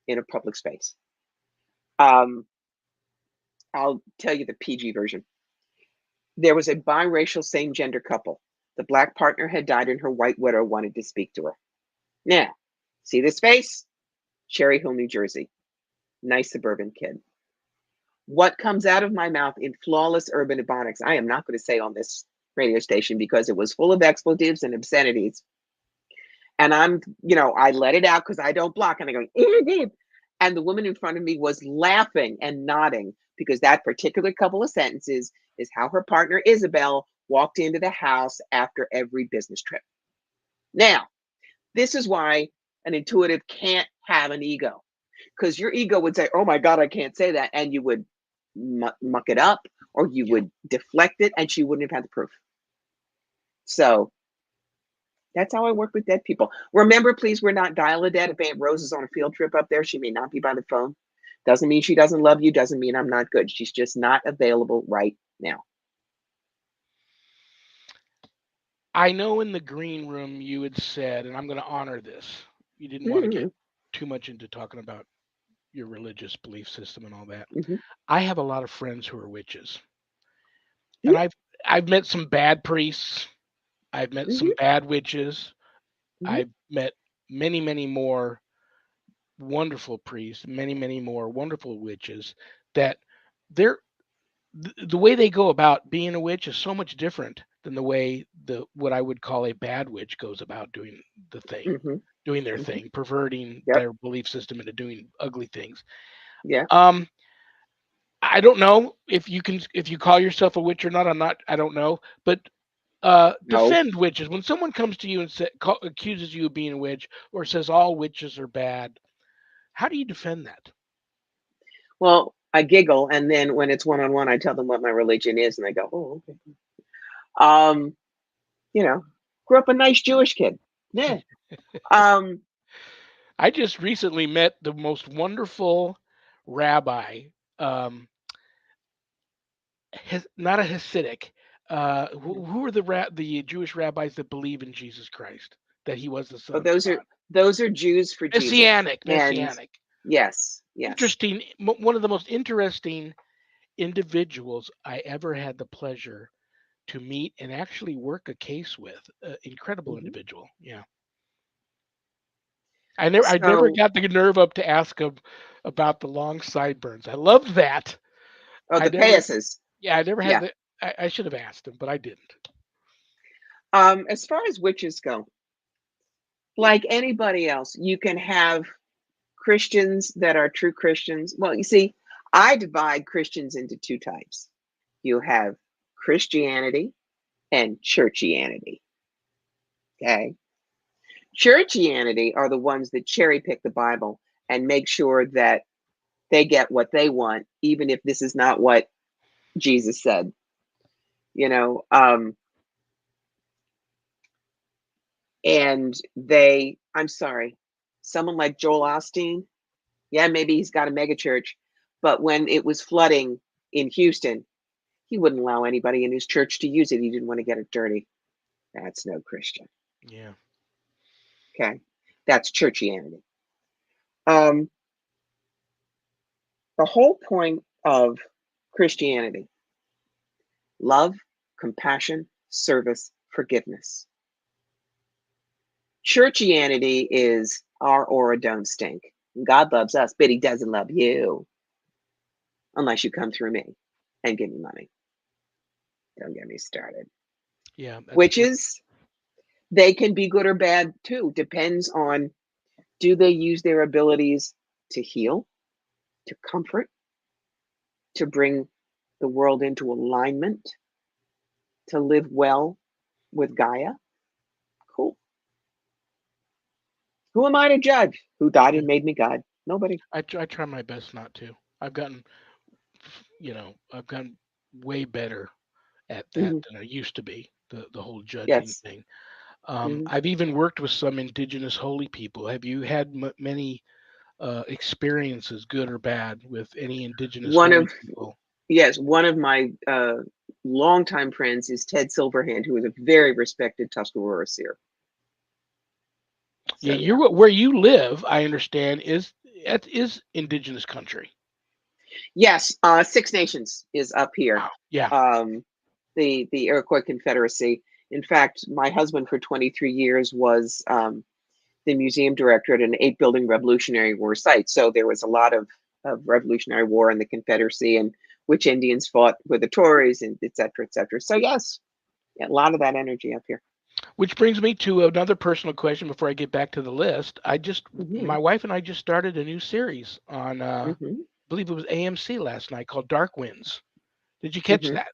in a public space. Um, I'll tell you the PG version. There was a biracial same gender couple. The black partner had died and her white widow wanted to speak to her. Now, see this face? Cherry Hill, New Jersey. Nice suburban kid. What comes out of my mouth in flawless urban ebonics, I am not going to say on this radio station because it was full of expletives and obscenities. And I let it out because I don't block. And I go, and the woman in front of me was laughing and nodding because that particular couple of sentences is how her partner Isabel walked into the house after every business trip. Now, this is why an intuitive can't have an ego, because your ego would say, oh my God, I can't say that. And you would muck it up or you Yeah. would deflect it and she wouldn't have had the proof. So that's how I work with dead people. Remember, please, we're not dial-a-dead. If Aunt Rose is on a field trip up there, she may not be by the phone. Doesn't mean she doesn't love you. Doesn't mean I'm not good. She's just not available right now. I know in the green room you had said, and I'm going to honor this, you didn't want to get Mm-hmm. too much into talking about your religious belief system and all that. Mm-hmm. I have a lot of friends who are witches. And I've met some bad priests. I've met some Hmm. bad witches. Hmm. I've met many, many more wonderful priests, many, many more wonderful witches that they're the way they go about being a witch is so much different than the way the what I would call a bad witch goes about doing the thing, Hmm. doing their Hmm. thing, perverting Yep. their belief system into doing ugly things. Yeah. Um, I don't know if you call yourself a witch or not. I don't know, but No. defend witches. When someone comes to you and accuses you of being a witch or says all witches are bad, how do you defend that? Well, I giggle, and then when it's one on one, I tell them what my religion is, and they go, "Oh, okay." Um, you know, grew up a nice Jewish kid. Yeah. Um, I just recently met the most wonderful rabbi, um, not a Hasidic. Who are the Jewish rabbis that believe in Jesus Christ, that he was the Son but of God? those are Jews for Jesus, Messianic, and Messianic. yes, yes. Interesting. One of the most interesting individuals I ever had the pleasure to meet and actually work a case with. Incredible Hmm. individual. Yeah. I never So, got the nerve up to ask him about the long sideburns. I loved that. oh, I the never payasses. Yeah, I never had Yeah. the I should have asked him, but I didn't. As far as witches go, like anybody else, you can have Christians that are true Christians. Well, you see, I divide Christians into two types. You have Christianity and churchianity. Okay. Churchianity are the ones that cherry pick the Bible and make sure that they get what they want, even if this is not what Jesus said. You know, and I'm sorry, someone like Joel Osteen, yeah, maybe he's got a mega church, but when it was flooding in Houston, he wouldn't allow anybody in his church to use it. He didn't want to get it dirty. That's no Christian. Yeah. Okay. That's churchianity. Um, the whole point of Christianity: love, compassion, service, forgiveness. Churchianity is our aura don't stink. God loves us, but he doesn't love you unless you come through me and give me money. Don't get me started. Yeah, that's true. Witches, they can be good or bad too. Depends on, do they use their abilities to heal, to comfort, to bring the world into alignment, to live well with Gaia? Cool. Who am I to judge? Who died Yeah. and made me God? Nobody. I try my best not to. I've gotten way better at that Hmm. than I used to be. The whole judging Yes. thing. Hmm. I've even worked with some indigenous holy people. Have you had many experiences, good or bad, with any indigenous One holy of people? Yes, one of my longtime friends is Ted Silverhand, who is a very respected Tuscarora seer. Yeah, So yeah. where you live. I understand is indigenous country. Yes, Six Nations is up here. Wow. Yeah. Um, the Iroquois Confederacy. In fact, my husband for 23 years was the museum director at an 8 building Revolutionary War site. So there was a lot of Revolutionary War in the Confederacy, and which Indians fought with the Tories, and et cetera, et cetera. So yes, yeah, a lot of that energy up here. Which brings me to another personal question before I get back to the list. Hmm. My wife and I just started a new series on, I Hmm. believe it was AMC last night called Dark Winds. Did you catch Hmm. that?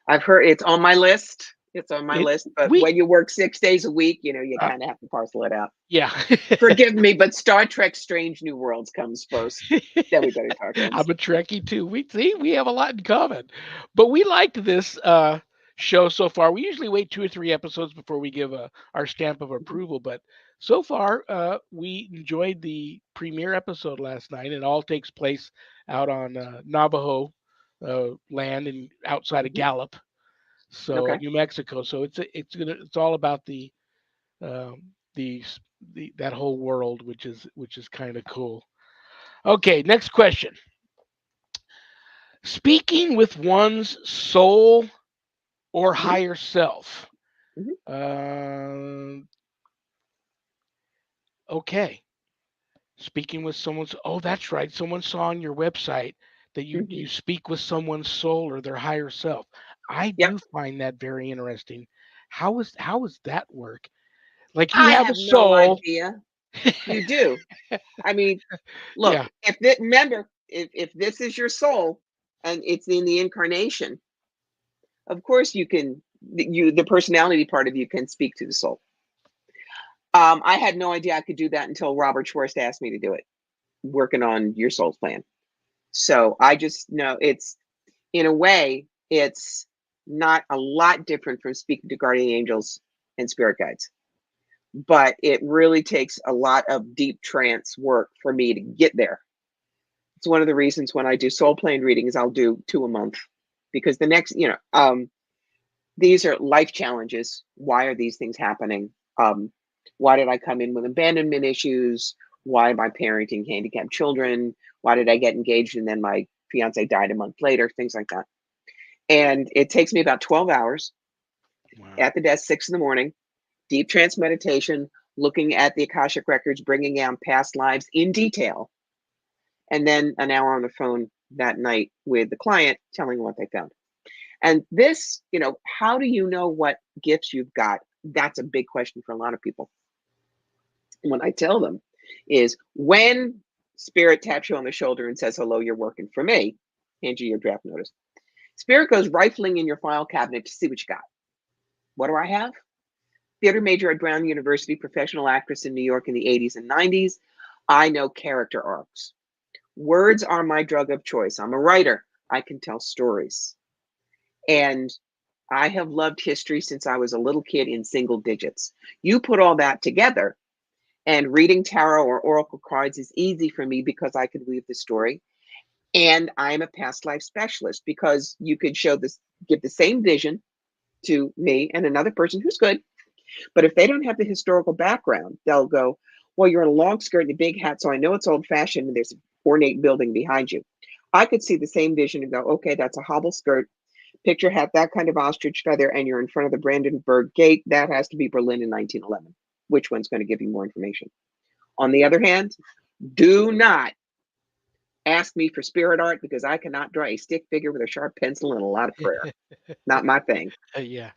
I've heard it's on my list. It's on my It list, but we when you work 6 days a week, you uh, kind of have to parcel it out. yeah. Forgive me, but Star Trek: Strange New Worlds comes first. Then we go to Dark I'm Winds. a Trekkie too. We have a lot in common, but we liked this show so far. We usually wait 2 or 3 episodes before we give our stamp of approval, but so far we enjoyed the premiere episode last night. It all takes place out on Navajo land and outside of Hmm. Gallup, so Okay. New Mexico. So it's all about um, the that whole world, which is kind of cool. Okay, next question. Speaking with one's soul or Mhm, higher self. mhm, Um, okay. Speaking with someone's, oh, that's right. Someone saw on your website that you mhm. speak with someone's soul or their higher self. I Yep. do find that very interesting. How is that work? Like you I have a have no soul. idea. You do. I mean, look, Yeah. remember, if this is your soul and it's in the incarnation, of course you can, the personality part of you can speak to the soul. I had no idea I could do that until Robert Schwartz asked me to do it, working on your soul's plan. So I just know it's, in a way, it's not a lot different from speaking to guardian angels and spirit guides, but it really takes a lot of deep trance work for me to get there. It's one of the reasons when I do soul plane readings, I'll do two a month, because the next, these are life challenges. Why are these things happening? Um, why did I come in with abandonment issues? Why am I parenting handicapped children? Why did I get engaged and then my fiance died a month later? Things like that. And it takes me about 12 hours Wow. at the desk, 6 in the morning, deep trance meditation, looking at the Akashic records, bringing out past lives in detail, and then an hour on the phone that night with the client telling them what they found. And this, how do you know what gifts you've got? That's a big question for a lot of people. And what I tell them is, when spirit taps you on the shoulder and says, hello, you're working for me, hand you your draft notice. Spirit goes rifling in your file cabinet to see what you got. What do I have? Theater major at Brown University, professional actress in New York in the 80s and 90s. I know character arcs. Words are my drug of choice. I'm a writer. I can tell stories. And I have loved history since I was a little kid in single digits. You put all that together, and reading tarot or oracle cards is easy for me because I could weave the story. And I'm a past life specialist because you could show this, give the same vision to me and another person who's good. But if they don't have the historical background, they'll go, well, you're in a long skirt and a big hat, so I know it's old fashioned and there's an ornate building behind you. I could see the same vision and go, okay, that's a hobble skirt. Picture hat, that kind of ostrich feather, and you're in front of the Brandenburg Gate. That has to be Berlin in 1911. Which one's going to give you more information? On the other hand, do not ask me for spirit art because I cannot draw a stick figure with a sharp pencil and a lot of prayer. Not my thing. Yeah.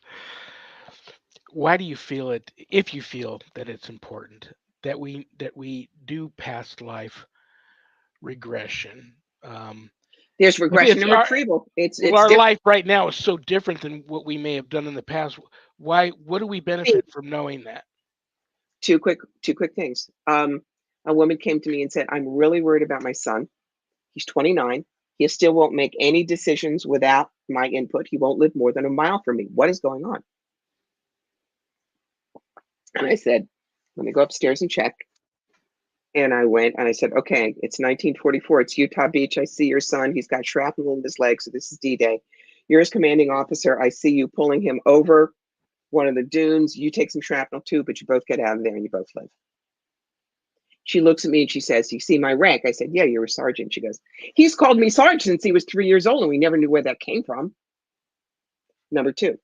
Why do you feel it, if you feel that it's important that we do past life regression? Um, There's if regression it's and retrieval. well, It's our different. life right now is so different than what we may have done in the past. Why? What do we benefit from knowing that? Two quick things. A woman came to me and said, I'm really worried about my son. He's 29. He still won't make any decisions without my input. He won't live more than a mile from me. What is going on? And I said, let me go upstairs and check. And I went and I said, okay, it's 1944. It's Utah Beach. I see your son. He's got shrapnel in his leg. So this is D-Day. You're his commanding officer. I see you pulling him over one of the dunes. You take some shrapnel too, but you both get out of there and you both live. She looks at me and she says, you see my rank? I said, yeah, you're a sergeant. She goes, he's called me sergeant since he was 3 years old and we never knew where that came from. Number two,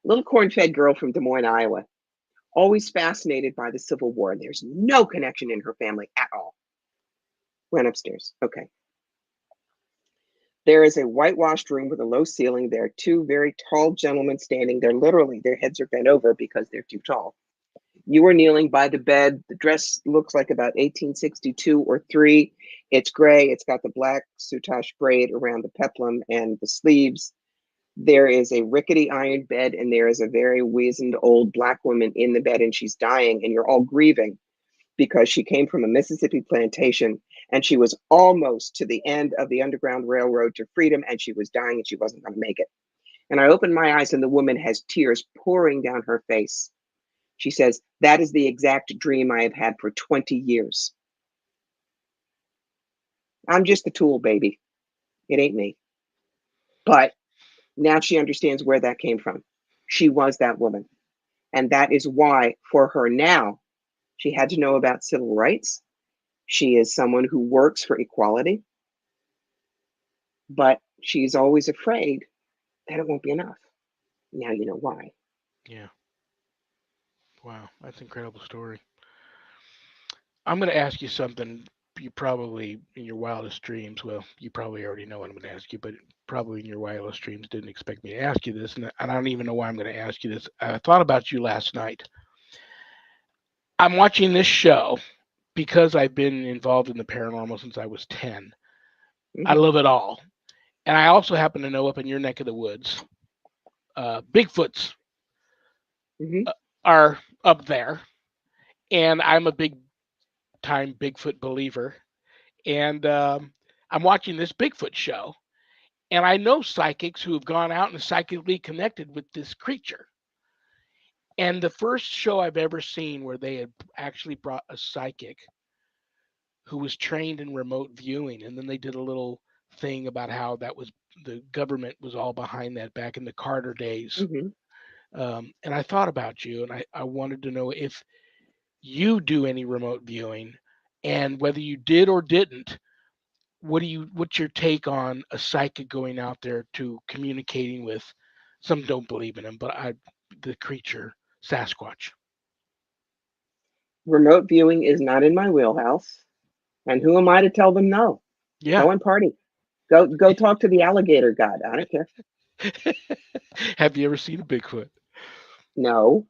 little corn-fed girl from Des Moines, Iowa, always fascinated by the Civil War. There's no connection in her family at all. Went upstairs. Okay. There is a whitewashed room with a low ceiling. There are two very tall gentlemen standing there. Literally, their heads are bent over because they're too tall. You are kneeling by the bed. The dress looks like about 1862 or 3. It's gray. It's got the black soutache braid around the peplum and the sleeves. There is a rickety iron bed, and there is a very wizened old black woman in the bed, and she's dying, and you're all grieving because she came from a Mississippi plantation and she was almost to the end of the Underground Railroad to freedom, and she was dying and she wasn't going to make it. And I opened my eyes, and the woman has tears pouring down her face. She says, that is the exact dream I have had for 20 years. I'm just a tool, baby. It ain't me. But now she understands where that came from. She was that woman. And that is why, for her now, she had to know about civil rights. She is someone who works for equality, but she's always afraid that it won't be enough. Now you know why. Yeah. Wow. That's an incredible story. I'm going to ask you something you probably in your wildest dreams, well, you probably already know what I'm going to ask you, but probably in your wildest dreams didn't expect me to ask you this, and I don't even know why I'm going to ask you this. I thought about you last night. I'm watching this show because I've been involved in the paranormal since I was 10. I Hmm. love it all. And I also happen to know up in your neck of the woods, Bigfoots Hmm. uh, are up there. And I'm a big time Bigfoot believer. And I'm watching this Bigfoot show. And I know psychics who have gone out and psychically connected with this creature. And the first show I've ever seen where they had actually brought a psychic who was trained in remote viewing. And then they did a little thing about how that was the government was all behind that back in the Carter days. Hmm. And I thought about you and I wanted to know if you do any remote viewing and whether you did or didn't. What's your take on a psychic going out there to communicating with some don't believe in him, but the creature Sasquatch. Remote viewing is not in my wheelhouse. And who am I to tell them no? Yeah. Go and party. Go talk to the alligator god. I don't care. Have you ever seen a Bigfoot? No.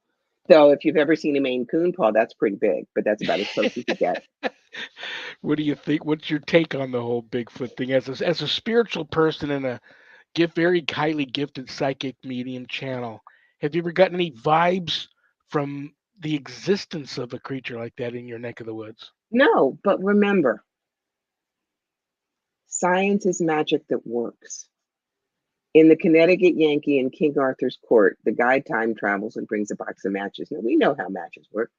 Though if you've ever seen a Maine Coon paw, that's pretty big, but that's about as close as you get. What do you think? What's your take on the whole Bigfoot thing as a spiritual person and a very highly gifted psychic medium channel? Have you ever gotten any vibes from the existence of a creature like that in your neck of the woods? No, but remember, science is magic that works. In the Connecticut Yankee in King Arthur's court, the guy time travels and brings a box of matches. Now, we know how matches work,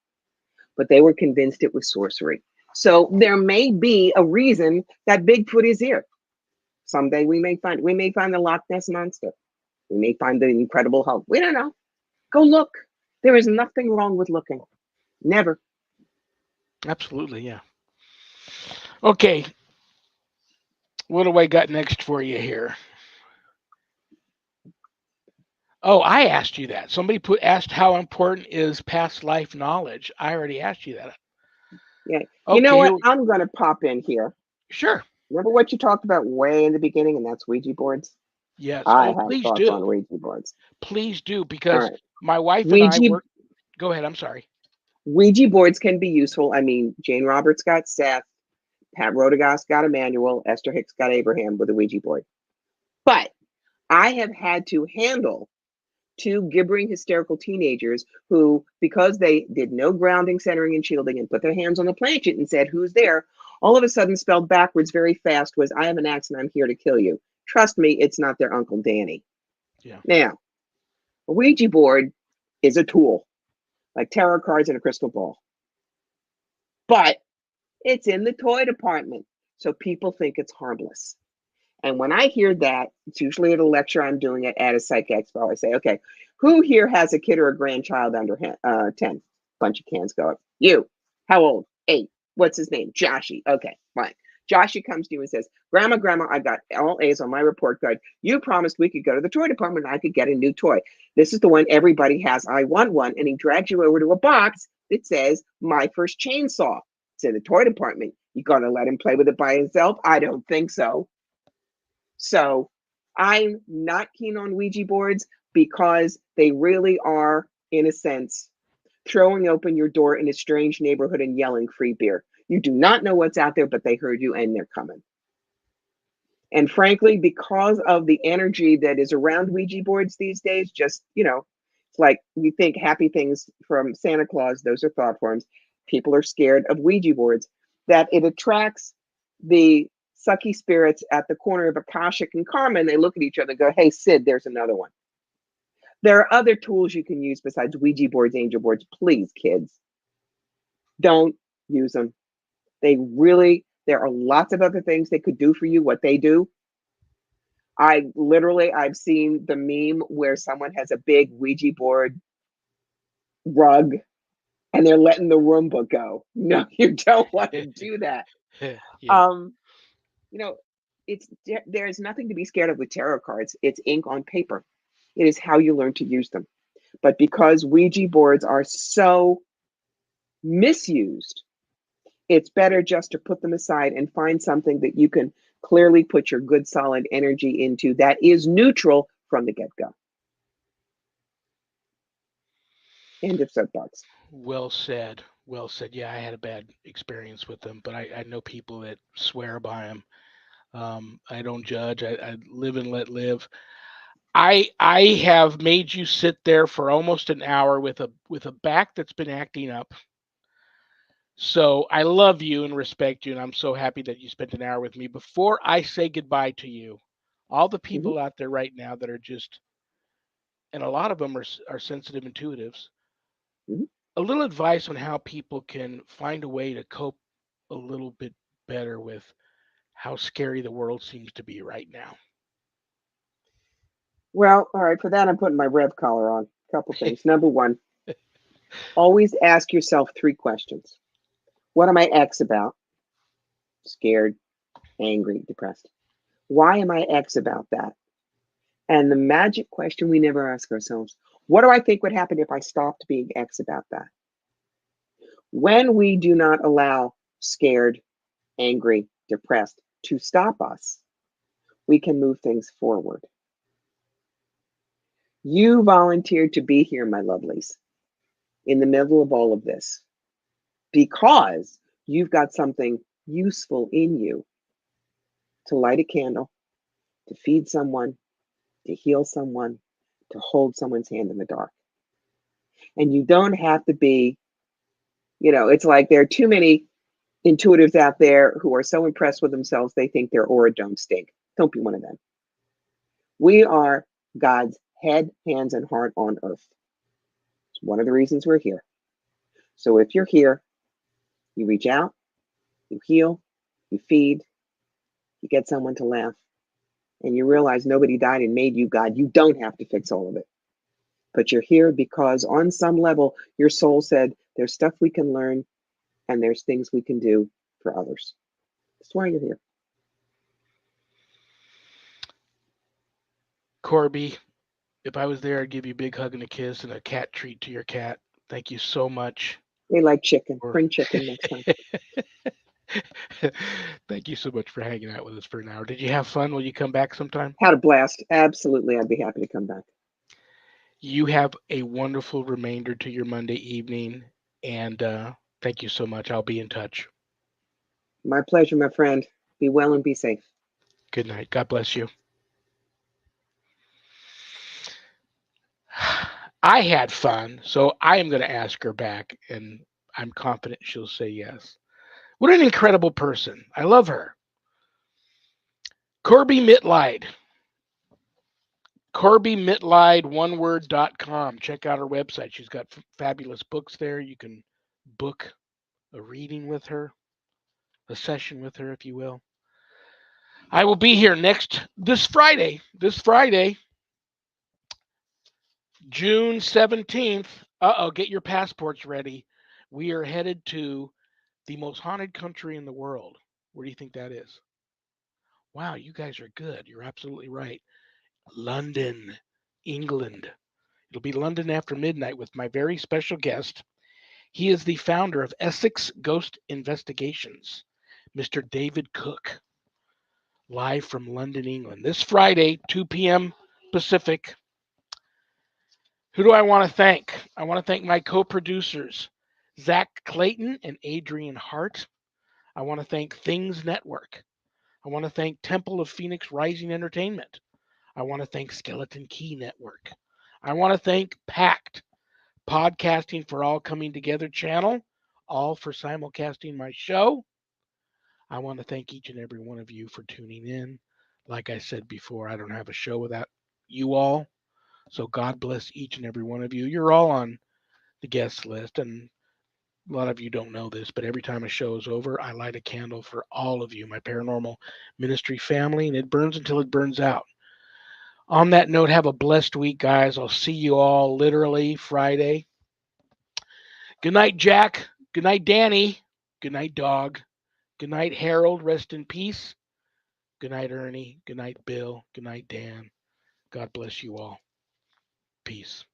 but they were convinced it was sorcery. So there may be a reason that Bigfoot is here. Someday we may find the Loch Ness monster. We may find the Incredible Hulk. We don't know. Go look. There is nothing wrong with looking. Never. Absolutely, yeah. Okay, what do I got next for you here? Oh, I asked you that. Somebody put asked how important is past life knowledge. I already asked you that. Yeah. You know Okay, what? I'm going to pop in here. sure. Remember what you talked about way in the beginning, and that's Ouija boards? Yes. I Oh, have please thoughts do. on Ouija boards. Please do All because right. my wife and I Ouija work. Go ahead. I'm sorry. Ouija boards can be useful. I mean, Jane Roberts got Seth, Pat Rodegast got Emmanuel, Esther Hicks got Abraham with a Ouija board. But I have had to handle two gibbering hysterical teenagers who, because they did no grounding, centering, and shielding and put their hands on the planchette and said, "Who's there?" all of a sudden spelled backwards very fast was, "I have an axe and I'm here to kill you." Trust me, it's not their Uncle Danny. Yeah. Now, a Ouija board is a tool, like tarot cards and a crystal ball, but it's in the toy department. So people think it's harmless. And when I hear that, it's usually at a lecture I'm doing at a psych expo. I say, okay, who here has a kid or a grandchild under 10? Bunch of cans go up. You. How old? 8. What's his name? Joshy. Okay, fine. Joshy comes to you and says, Grandma, I got all A's on my report card. You promised we could go to the toy department and I could get a new toy. This is the one everybody has. I want one. And he drags you over to a box that says, My First Chainsaw. It's in the toy department. You gonna let him play with it by himself? I don't think so. So I'm not keen on Ouija boards because they really are, in a sense, throwing open your door in a strange neighborhood and yelling free beer. You do not know what's out there, but they heard you and they're coming. And frankly, because of the energy that is around Ouija boards these days, just, it's like we think happy things from Santa Claus, those are thought forms. People are scared of Ouija boards, that it attracts the sucky spirits at the corner of Akashic and Karma, and they look at each other and go, "Hey, Sid, there's another one." There are other tools you can use besides Ouija boards, angel boards. Please, kids, don't use them. There are lots of other things they could do for you, what they do. I've seen the meme where someone has a big Ouija board rug and they're letting the Roomba go. No, you don't want to do that. Yeah. Um, you know, it's there's nothing to be scared of with tarot cards. It's ink on paper. It is how you learn to use them. But because Ouija boards are so misused, it's better just to put them aside and find something that you can clearly put your good solid energy into that is neutral from the get-go. End of soapbox. Well said. Well said. Yeah, I had a bad experience with them, but I know people that swear by them. I don't judge. I live and let live. I have made you sit there for almost an hour with a back that's been acting up. So I love you and respect you, and I'm so happy that you spent an hour with me. Before I say goodbye to you, all the Hmm. people out there right now that are just, and a lot of them are sensitive intuitives, Hmm. a little advice on how people can find a way to cope a little bit better with how scary the world seems to be right now. Well, all right, for that, I'm putting my Rev collar on. A couple things. Number one, always ask yourself three questions. What am I X about? Scared, angry, depressed. Why am I X about that? And the magic question we never ask ourselves, what do I think would happen if I stopped being X about that? When we do not allow scared, angry, depressed to stop us, we can move things forward. You volunteered to be here, my lovelies, in the middle of all of this because you've got something useful in you to light a candle, to feed someone, to heal someone, to hold someone's hand in the dark. And you don't have to be, it's like there are too many intuitives out there who are so impressed with themselves they think their aura don't stink. Don't be one of them. We are God's head, hands, and heart on earth. It's one of the reasons we're here. So if you're here, you reach out, you heal, you feed, you get someone to laugh, and you realize nobody died and made you God. You don't have to fix all of it. But you're here because on some level, your soul said there's stuff we can learn and there's things we can do for others. That's why you're here. Corby, if I was there, I'd give you a big hug and a kiss and a cat treat to your cat. Thank you so much They like chicken. for Bring chicken next time. thank you so much for hanging out with us for an hour. Did you have fun? Will you come back sometime? Had a blast. Absolutely. I'd be happy to come back. You have a wonderful remainder to your Monday evening, and thank you so much. I'll be in touch. My pleasure, my friend. Be well and be safe. Good night. God bless you. I had fun, so I am going to ask her back, and I'm confident she'll say yes. What an incredible person. I love her. Corby Mitleid. CorbyMitleid, Check out her website. She's got fabulous books there. You can book a reading with her, a session with her, if you will. I will be here this Friday, June 17th. Get your passports ready. We are headed to the most haunted country in the world. Where do you think that is? Wow, you guys are good. You're absolutely right. London, England. It'll be London after midnight with my very special guest. He is the founder of Essex Ghost Investigations, Mr. David Cook, live from London, England. This Friday, 2 p.m. Pacific. Who do I want to thank? I want to thank my co producers, Zach Clayton and Adrian Hart. I want to thank Things Network. I want to thank Temple of Phoenix Rising Entertainment. I want to thank Skeleton Key Network. I want to thank Pact, Podcasting for All Coming Together channel, all for simulcasting my show. I want to thank each and every one of you for tuning in. Like I said before, I don't have a show without you all. So God bless each and every one of you. You're all on the guest list, and a lot of you don't know this, but every time a show is over, I light a candle for all of you, my paranormal ministry family, and it burns until it burns out. On that note, have a blessed week, guys. I'll see you all literally Friday. Good night, Jack. Good night, Danny. Good night, dog. Good night, Harold. Rest in peace. Good night, Ernie. Good night, Bill. Good night, Dan. God bless you all. Peace.